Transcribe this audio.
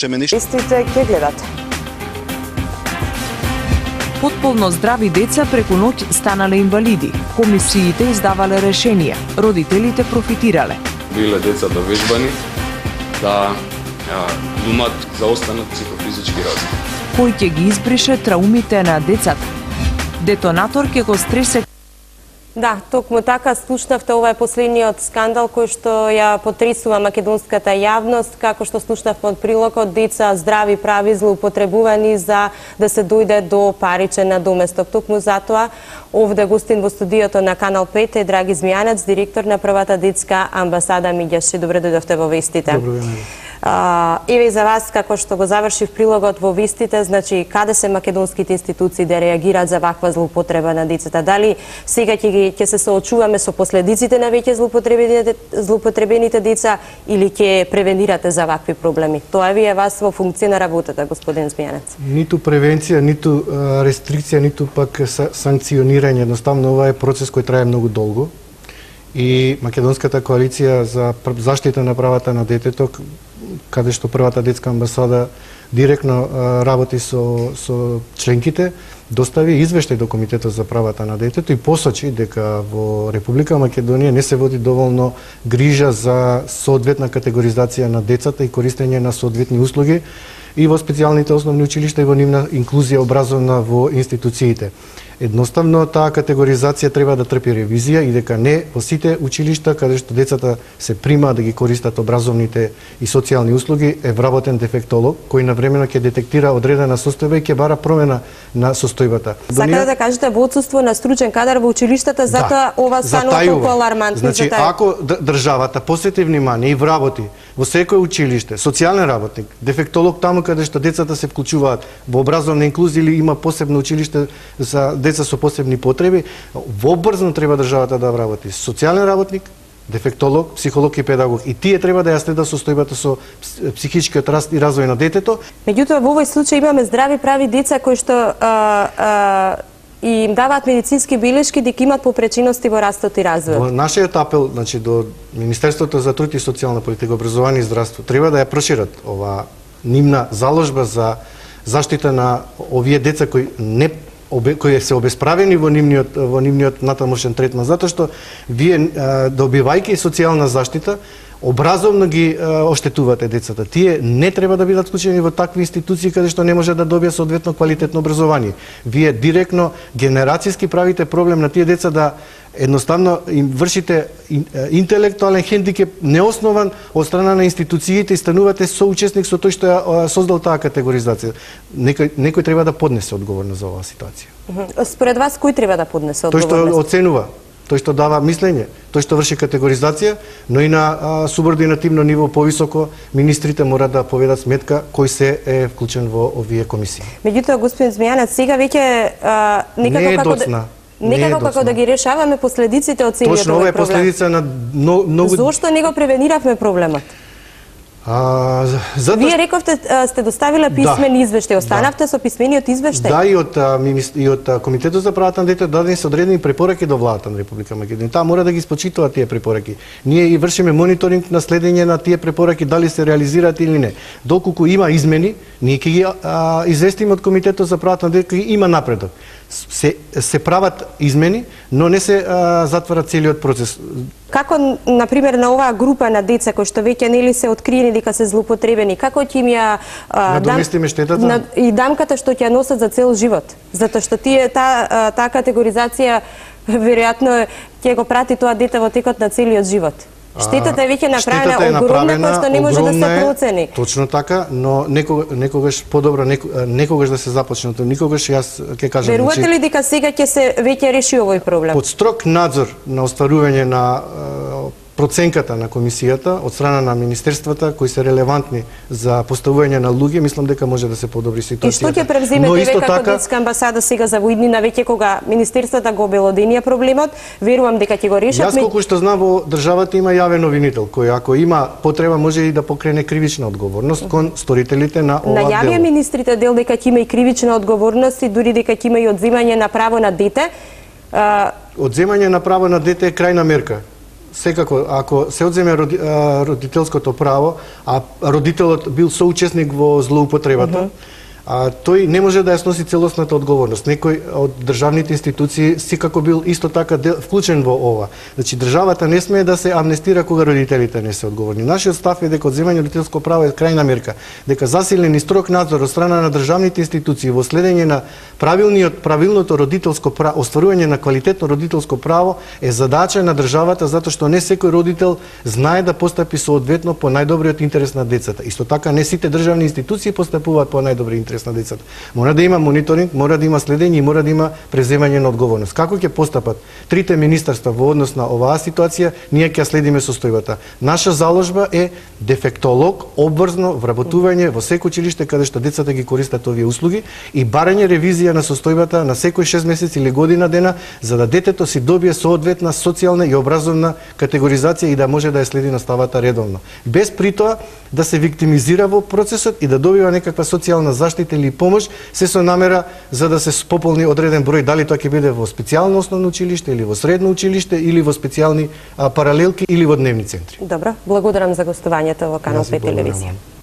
Вестите ќе гледате. Потполно здрави деца преку ноќ станале инвалиди. Комисиите издавале решенија. Родителите профитирале. Биле деца довежбани да имат заостанат психофизички развој. Кој ќе ги избрише траумите на децата? Детонатор ќе го стресе. Да, токму така слушнавте, ова е последниот скандал кој што ја потресува македонската јавност, како што слушнавме од прилогот, деца здрави прави злоупотребувани за да се дојде до паричен надоместок. Токму затоа овде гостин во студиото на Канал 5 е Драги Змијанец, директор на првата детска амбасада Миѓаши. Добре дојдовте во вестите. Добро време. Еве и за вас, како што го завршив прилогот во вестите, значи каде се македонските институции да реагираат за ваква злоупотреба на децата? Дали сега ќе се соочуваме со последиците на веќе злоупотребените деца или ќе превенирате за вакви проблеми? Тоа ви е вас во функција на работата, господин Змијанец. Ниту превенција, ниту рестрикција, ниту пак санкционирање. Едноставно ова е процес кој трае многу долго. И Македонската коалиција за заштита на правата на детето, каде што првата детска амбасада директно работи со членките, достави извештај до Комитетот за правата на детето и посочи дека во Република Македонија не се води доволно грижа за соодветна категоризација на децата и користење на соодветни услуги и во специјалните основни училишта и во нивна инклузија образовна во институциите. Едноставно таа категоризација треба да трпи ревизија и дека не во сите училишта каде што децата се примаат да ги користат образовните и социјални услуги е вработен дефектолог кој навремено ќе детектира одредена состојба и ќе бара промена на состојбата. Сакате да кажете во отсуство на стручен кадар во училиштата, затоа ова станува толку алармантно. Значи, ако државата посвети внимание и вработи во секој училиште социјален работник, дефектолог таму каде што децата се вклучуваат во образовна инклузија или има посебно училиште за деца со посебни потреби, вобрзно треба државата да вработи социјален работник, дефектолог, психолог и педагог. И тие треба да ја следат состојбата со психичкиот раст и развој на детето. Меѓутоа, во овој случај имаме здрави прави деца кои што и им даваат медицински белешки дека имат попречености во растот и развој. Во нашиот апел, значи до Министерството за труд и социјална политика, образование и здравство, треба да ја прошират ова нивна заложба за заштита на овие деца кои се обесправени во нивниот натамошен третман, затоа што вие добивајќи социјална заштита, образовно ги оштетувате децата. Тие не треба да бидат вклучени во такви институции каде што не може да добијат соодветно квалитетно образование. Вие директно генерацијски правите проблем на тие деца да едноставно им вршите интелектуален хендикеп неоснован од страна на институциите и станувате соучесник со тој што ја создал таа категоризација. Некој треба да поднесе одговорност за оваа ситуација. Според вас кој треба да поднесе одговорност? Тој што оценува, тој што дава мислење, тој што врши категоризација, но и на субординативно ниво повисоко министрите мора да поведат сметка кој се е вклучен во овие комисии. Меѓутоа, господин Змијанец, сега веќе некако како да ги решаваме последиците од целиот овој проблем. Точно, ова е последица на многу... Зошто не го превениравме проблемот? Вие рековте сте доставиле писмен извештај, останавте со писмениот извештај? Да, и од Комитетот за правата на детето дадени се одредени препораки до владата на Република Македонија. Таа мора да ги спочитува тие препораки. Ние и вршиме мониторинг на следење на тие препораки дали се реализираат или не. Доколку има измени, ние ќе ги известиме од Комитетот за правата на детето, има напредок. Се прават измени, но не се затвара целиот процес. Како, например, на оваа група на деца кои што веќе нели се откриени дека се злоупотребени, како ќе им ја надоместиме штетата и дамката што ќе ја носат за цел живот? Затоа што таа категоризација веројатно ќе го прати тоа дете во текот на целиот живот. Штетата е веќе направена огромна, која што не може да се процени. Точно така, но некогаш подобро некогаш да се започне, никогаш јас ќе кажам. Верувате ли дека сега ќе се веќе реши овој проблем? Под строг надзор на остварување на проценката на комисијата од страна на министерствата кои се релевантни за поставување на луѓе, мислам дека може да се подобри ситуацијата. И што ќе превземете ве како детска амбасада сега за воиднина, веќе кога министерствата го обелоденија проблемот, верувам дека ќе го решат. Јас колку што знам во државата има јавен обвинител кој ако има потреба може и да покрене кривична одговорност кон сторителите на ова дело. Најавија министрите дел дека ќе има и кривична одговорност и дури дека ќе има и одземање на право на дете. Одземање на право на дете е крајна мерка. секако, ако се одземе родителското право, а родителот бил соучесник во злоупотребата, тој не може да ја сноси целосната одговорност. Некој од државните институции секако бил исто така вклучен во ова. Значи, државата не смее да се амнестира кога родителите не се одговорни. Нашиот став е дека одземање родителско право е крајна мерка, дека засилен и строг надзор од страна на државните институции во следење на правилното родителско право, остварување на квалитетно родителско право е задача на државата, затоа што не секој родител знае да постапи соодветно по најдобриот интерес на децата. Исто така не сите државни институции постапуваат по најдобриот интерес на децата. Мора да има мониторинг, мора да има следење и мора да има преземање на одговорност. Како ќе постапат трите министерства во однос на оваа ситуација, ние ќе следиме состојбата. Наша заложба е дефектолог, обврзно вработување во секој училиште каде што децата ги користат овие услуги и барање ревизија на состојбата на секој 6 месеци или година дена, за да детето си добие соодветна социјална и образовна категоризација и да може да ја следи наставата редовно. Без при тоа да се виктимизира во процесот и да добива некаква социјална заштита или помош, се со намера за да се пополни одреден број, дали тоа ќе биде во специјално основно училиште или во средно училиште или во специјални паралелки или во дневни центри. Добро, благодарам за гостувањето во Канал 5 телевизија.